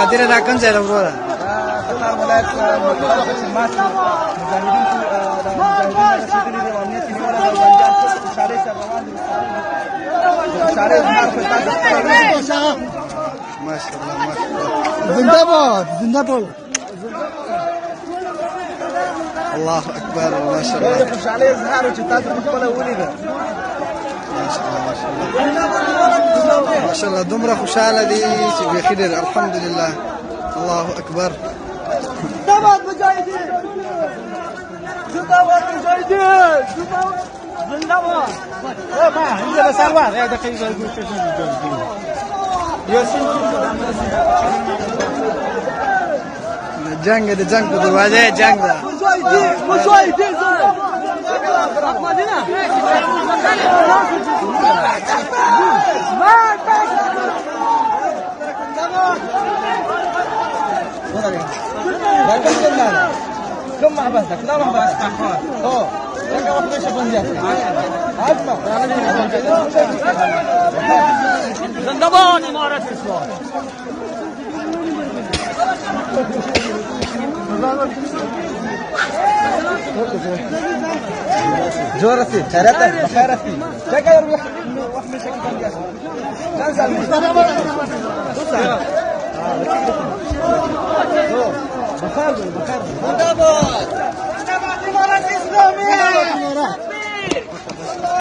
قدير انا كنت على برورا قطار ولایت مات مجاهدین رسیدلي دي او امنیت یې نیولی دی او بندیان ټول په خوشحالۍ سره روان دي د خوشحالۍ اظهار خو تاسو خپله ما شاء الله ما شاء الله زنده باد زنده باد الله اكبر ما شاء الله د خوشحالۍ اظهار چې تاسو خپله ولیده ما شاء الله ما شاء الله ما شاء الله دومره خوشاله دي چې بيخي ډېر الحمد لله الله اكبر زنده‌باد مجاهدین زنده‌باد مجاهدین زنده‌باد ما اینجا به سروار یک دقیقه گوش جنگ د جنگ په دروازه جنگ ده مجاهدین مجاهدین كم محبسك؟ لا محبسك اوه لك واحد ايش بنجح اسمع زندبان امارات الاسلام جورتي خيرتك بخيرتي شكا يروح واحد شكل بنجح ننزل بخير بخير زندباد زندباد امارات الاسلاميه